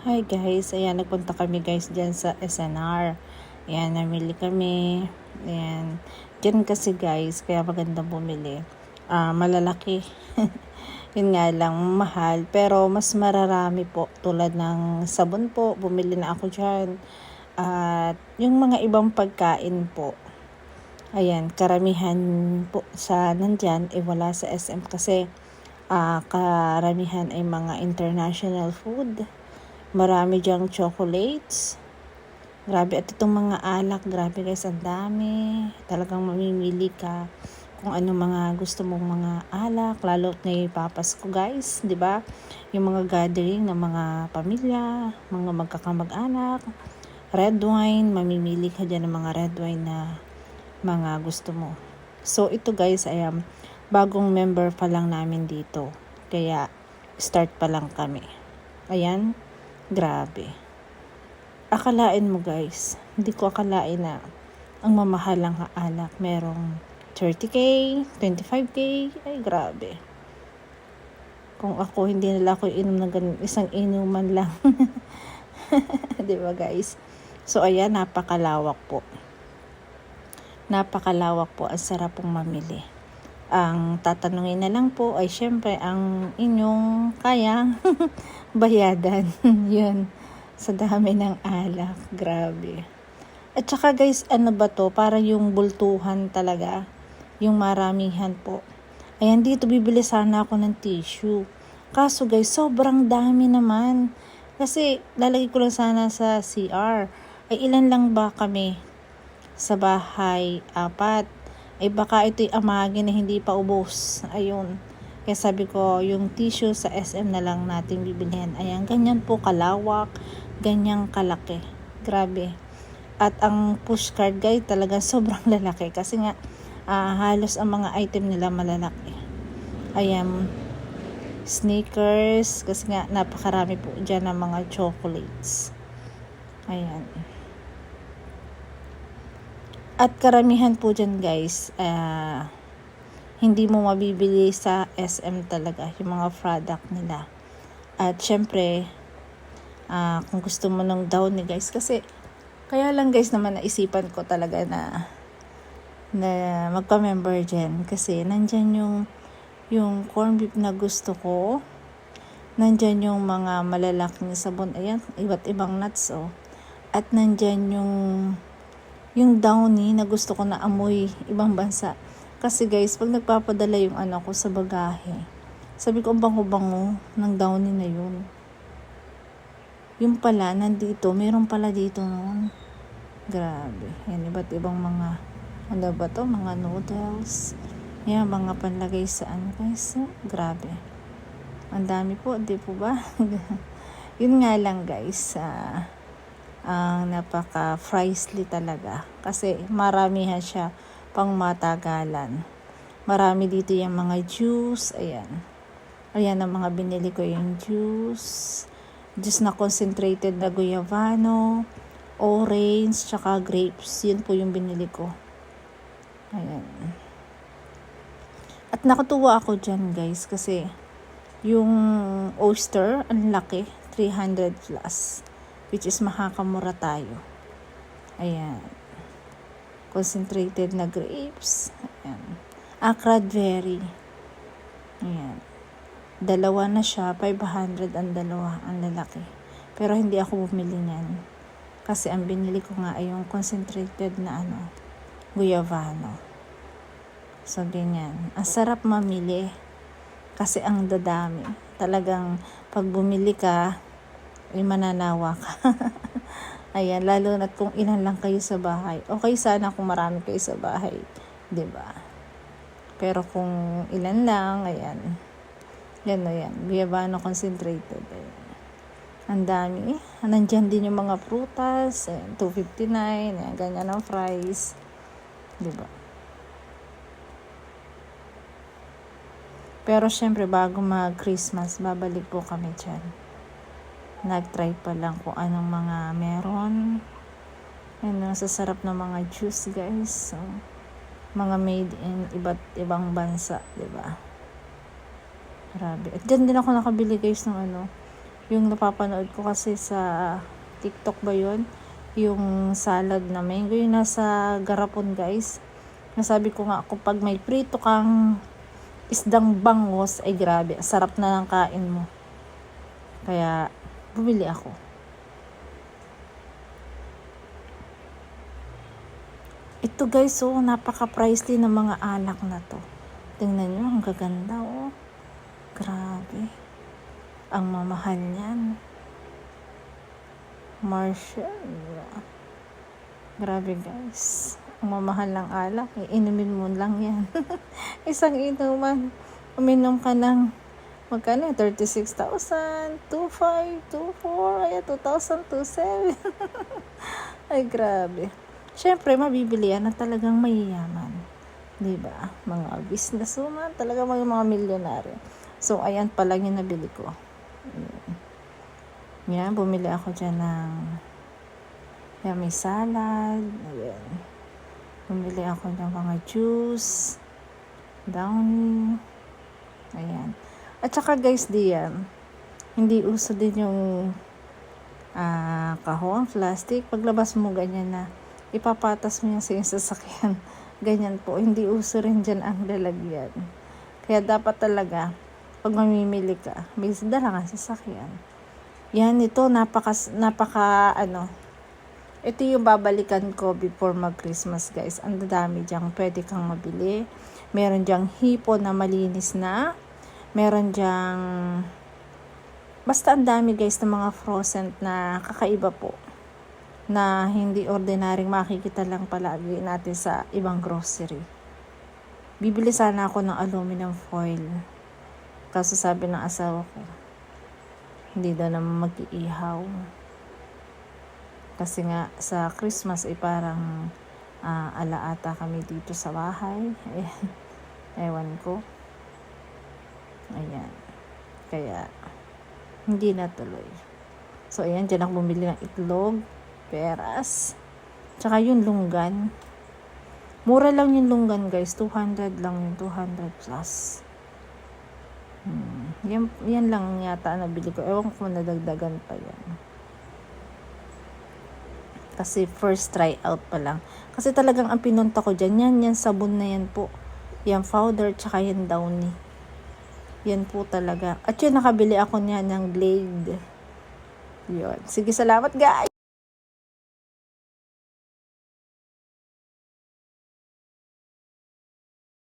Hi guys, ayan nagpunta kami guys dyan sa SNR. Ayan, namili kami. Ayan, dyan kasi guys, kaya maganda bumili. Malalaki. Yun nga lang, mahal. Pero mas mararami po. Tulad ng sabon po, bumili na ako dyan. At yung mga ibang pagkain po. Ayan, karamihan po sa nandyan, wala sa SM kasi karamihan ay mga international food. Marami dyang chocolates. Grabe, at itong mga alak, grabe guys, ang dami. Talagang mamimili ka kung ano mga gusto mong mga alak, lalo ngayong Papasko guys, 'di ba? Yung mga gathering ng mga pamilya, mga magkakamag-anak, red wine, mamimili ka diyan ng mga red wine na mga gusto mo. So ito guys ay bagong member pa lang namin dito. Kaya start pa lang kami. Ayan. Grabe. Akalain mo guys, hindi ko akalain na ang mamahal ng alak. Merong 30k, 25k, ay grabe. Kung ako, hindi nila ako inom ng ganun, isang inuman lang. Diba guys? So ayan, napakalawak po. Napakalawak po, ang sarap pong mamili. Ang tatanungin na lang po ay syempre ang inyong kayang bayadan. Yun. Sa dami ng alak. Grabe. At saka guys, ano ba to? Para yung bultuhan talaga. Yung maramihan po. Ayan, dito bibili sana ako ng tissue. Kaso guys, sobrang dami naman. Kasi lalagay ko lang sana sa CR. Ay ilan lang ba kami sa bahay? 4. Ay baka ito'y amagin na hindi pa ubos. Ayun. Kaya sabi ko, yung tissue sa SM na lang natin bibilhin. Ayan, ganyan po kalawak, ganyang kalaki. Grabe. At ang push card guide talaga sobrang lalaki. Kasi nga, halos ang mga item nila malalaki. Ayan, sneakers. Kasi nga, napakarami po dyan ng mga chocolates. Ayan. At karamihan po dyan guys, hindi mo mabibili sa SM talaga yung mga product nila. At syempre, kung gusto mo ng downy guys, kasi kaya lang guys naman naisipan ko talaga na magpa-member dyan. Kasi nandyan yung corn beef na gusto ko. Nandyan yung mga malalaking sabon. Ayan, iba't ibang nuts oh. At nandyan yung downy na gusto ko na amoy ibang bansa. Kasi guys, pag nagpapadala yung ko sa bagahe, sabi ko, ang bango-bango ng downy na yun. Yung pala, nandito, meron pala dito noon. Grabe. Yan, iba't ibang mga, ano ba to? Mga noodles. Yan, mga panlagay sa guys. Grabe. Ang dami po, di po ba? Yun nga lang guys, napaka-pricely talaga. Kasi maramihan siya pang matagalan. Marami dito yung mga juice. Ayan. Ayan ang mga binili ko, yung juice. Juice na concentrated na guayavano, orange, tsaka grapes. Yun po yung binili ko. Ayan. At nakatuwa ako dyan guys kasi yung oyster, ang laki, 300 plus. Which is makakamura tayo. Ayan. Concentrated na grapes. Ayan. Cranberry. Ayan. Dalawa na siya. 500 ang dalawa. Ang lalaki. Pero hindi ako bumili niyan. Kasi ang binili ko nga ay yung concentrated na guayavano. So, ganyan. Ang sarap mamili. Kasi ang dadami. Talagang pag bumili ka, ay mananawa ka. Ayan, lalo na kung ilan lang kayo sa bahay. Okay sana kung marami kayo sa bahay, 'di ba? Pero kung ilan lang, ayan. Yan na yan. Guayavano concentrated. Ayan. Ang dami. Nandiyan din yung mga prutas. Ayan, 259. Ayan, ganyan ang fries. 'Di ba? Pero syempre, bago mag-Christmas, babalik po kami dyan. Nag-try pa lang kung anong mga meron. Yan, sasarap ng mga juice guys. So, mga made in iba't ibang bansa, 'di ba? Grabe. At dyan din ako nakabili guys ng Yung napapanood ko kasi sa TikTok ba yun? Yung salad na mango, yung nasa garapon guys. Nasabi ko nga, kapag may prito kang isdang bangos, ay grabe, sarap na ng kain mo. Kaya, bumili ako. Ito guys, oh, napaka-pricey ng mga alak na to. Tingnan nyo, ang gaganda, oh. Grabe. Ang mamahal niyan. Marshall. Grabe guys. Ang mamahal ng alak. Inumin mo lang yan. Isang inuman. Uminom ka ng magkano? 36,000, 25, 24, ay 2,000, 27. Ay grabe. Syempre, mabibili yan na talagang mayayaman. Diba? Mga businesswoman, talaga mga milyonaryo. So, ayan pa lang yung nabili ko. Yan, bumili ako dyan ng may salad. Ayan. Bumili ako ng mga juice, downy. Ayan. At saka guys, diyan, hindi uso din yung kahon, plastic. Paglabas mo ganyan na, ipapatas mo yan sa iyong sasakyan. Ganyan po. Hindi uso rin dyan ang lalagyan. Kaya dapat talaga, pag mamimili ka, may dala ka sasakyan. Yan, ito, ito yung babalikan ko before mag-Christmas, guys. Ang dami diyang pwede kang mabili. Meron diyang hipon na malinis na. Meron diyang, basta ang dami, guys, ng mga frozen na kakaiba po. Na hindi ordinaryong makikita lang palagi natin sa ibang grocery. Bibili sana ako ng aluminum foil. Kaso sabi ng asawa ko, hindi daw naman mag-iihaw. Kasi nga sa Christmas ay parang alaata kami dito sa bahay. Ayan. Ewan ko. Ayan. Kaya hindi natuloy. So ayan, dyan ako bumili ng itlog, peras, tsaka yung lunggan. Mura lang yung lunggan guys, 200 lang yung 200 plus. Yan lang yata nabili ko. Ewan ko kung nadagdagan pa yan. Kasi first try out pa lang. Kasi talagang ang pinunta ko dyan, yan sabon na yan po. Yan powder, tsaka yan downy. Yan po talaga. At yun, nakabili ako niya ng Glade. Yun. Sige, salamat guys!